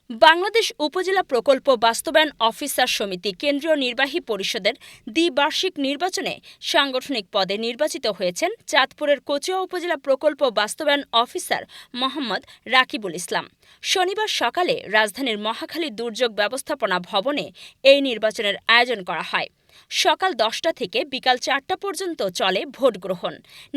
বাংলাদেশ উপজেলা প্রকল্প বাস্তবায়ন অফিসার সমিতি কেন্দ্রীয় নির্বাহী পরিষদের দ্বিবার্ষিক নির্বাচনে সাংগঠনিক পদে নির্বাচিত হয়েছেন চাঁদপুরের কচুয়া উপজেলা প্রকল্প বাস্তবায়ন অফিসার মোহাম্মদ রাকিবুল ইসলাম। শনিবার সকালে রাজধানীর মহাখালী দুর্যোগ ব্যবস্থাপনা ভবনে এই নির্বাচনের আয়োজন করা হয়। সকাল ১০টা থেকে বিকাল ৪টা পর্যন্ত চলে ভোট গ্রহণ।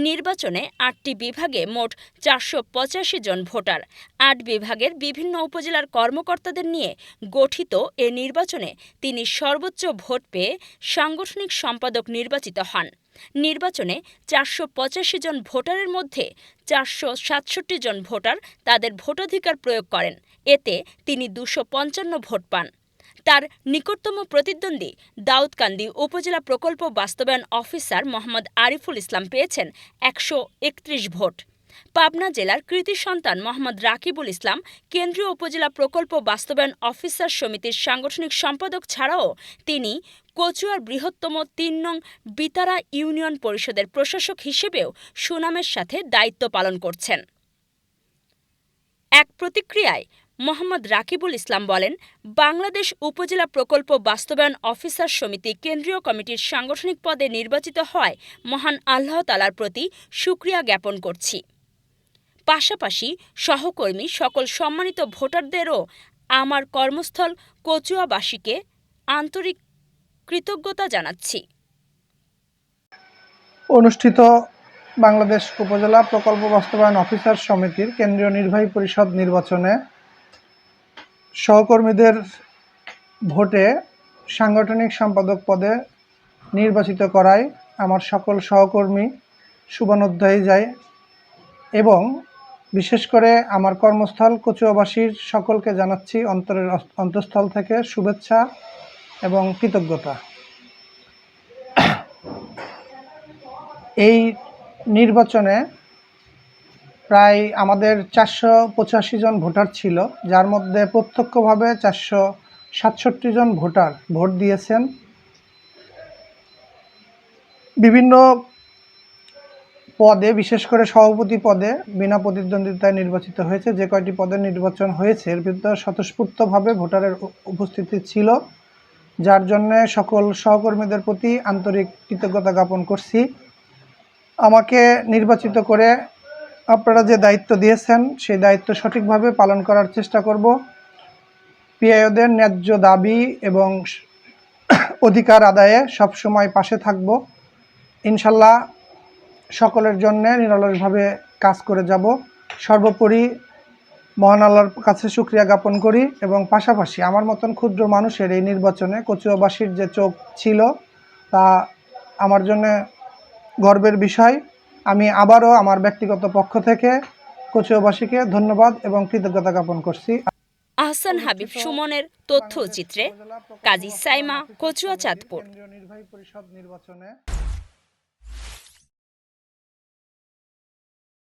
নির্বাচনে ৮টি বিভাগে মোট ৪৮৫ জন ভোটার, ৮ বিভাগের বিভিন্ন উপজেলার কর্মকর্তাদের নিয়ে গঠিত এ নির্বাচনে তিনি সর্বোচ্চ ভোট পেয়ে সাংগঠনিক সম্পাদক নির্বাচিত হন। নির্বাচনে ৪৮৫ জন ভোটারের মধ্যে ৪৬৭ জন ভোটার তাদের ভোটাধিকার প্রয়োগ করেন। এতে তিনি ২৫৫ ভোট পান। তার নিকটতম প্রতিদ্বন্দ্বী দাউদকান্দি উপজেলা প্রকল্প বাস্তবায়ন অফিসার মোহাম্মদ আরিফুল ইসলাম পেয়েছেন ১৩১ ভোট। পাবনা জেলার কৃতি সন্তান মোহাম্মদ রাকিবুল ইসলাম কেন্দ্রীয় উপজেলা প্রকল্প বাস্তবায়ন অফিসার সমিতির সাংগঠনিক সম্পাদক ছাড়াও তিনি কচুয়ার বৃহত্তম ৩ নং বিতারা ইউনিয়ন পরিষদের প্রশাসক হিসেবেও সুনামের সাথে দায়িত্ব পালন করছেন। এক প্রতিক্রিয়ায় মোহাম্মদ রাকিবুল ইসলাম বলেন, বাংলাদেশ উপজেলা প্রকল্প বাস্তবায়ন অফিসার সমিতি কেন্দ্রীয় কমিটির সাংগঠনিক পদে নির্বাচিত হওয়ায় মহান আল্লাহ তাআলার প্রতি শুকরিয়া জ্ঞাপন করছি। পাশাপাশি সহকর্মী সকল সম্মানিত ভোটারদেরও আমার কর্মস্থল কচুয়াবাসীকে আন্তরিক কৃতজ্ঞতা জানাচ্ছি। অনুষ্ঠিত বাংলাদেশ উপজেলা প্রকল্প বাস্তবায়ন অফিসার সমিতির কেন্দ্রীয় নির্বাহী পরিষদ নির্বাচনে সহকর্মীদের ভোটে সাংগঠনিক সম্পাদক পদে নির্বাচিত করায় আমার সকল সহকর্মী শুভানুধ্যায়ী যায় এবং বিশেষ করে আমার কর্মস্থল কচুয়াবাসীর সকলকে জানাচ্ছি অন্তঃস্থল থেকে শুভেচ্ছা এবং কৃতজ্ঞতা। এই নির্বাচনে প্রায় আমাদের ৪৮৫ জন ভোটার ছিল, যার মধ্যে প্রত্যক্ষভাবে ৪৬৭ জন ভোটার ভোট দিয়েছেন। বিভিন্ন পদে, বিশেষ করে সভাপতি পদে বিনা প্রতিদ্বন্দ্বিতায় নির্বাচিত হয়েছে। যে কয়টি পদে নির্বাচন হয়েছে এর ভিতরে স্বতঃস্ফূর্তভাবে ভোটারের উপস্থিতি ছিল, যার জন্য সকল সহকর্মীদের প্রতি আন্তরিক কৃতজ্ঞতা জ্ঞাপন করছি। আমাকে নির্বাচিত করে আপনারা যে দায়িত্ব দিয়েছেন সেই দায়িত্ব সঠিকভাবে পালন করার চেষ্টা করব। পিআইওদের ন্যায্য দাবি এবং অধিকার আদায়ে সবসময় পাশে থাকব। ইনশাল্লাহ সকলের জন্য নিরলসভাবে কাজ করে যাব। সর্বোপরি মহান আল্লাহর কাছে শুকরিয়া জ্ঞাপন করি এবং পাশাপাশি আমার মতন ক্ষুদ্র মানুষের এই নির্বাচনে কচুয়াবাসীর যে চোখ ছিল তা আমার জন্য গর্বের বিষয়। আমি আবারও আমার ব্যক্তিগত পক্ষ থেকে কচুয়াবাসীকে ধন্যবাদ এবং কৃতজ্ঞতা জ্ঞাপন করছি। আহসান হাবিব সুমনের তথ্যচিত্রে কাজী সাইমা, কচুয়া, চাঁদপুর। নির্বাহী পরিষদ নির্বাচনে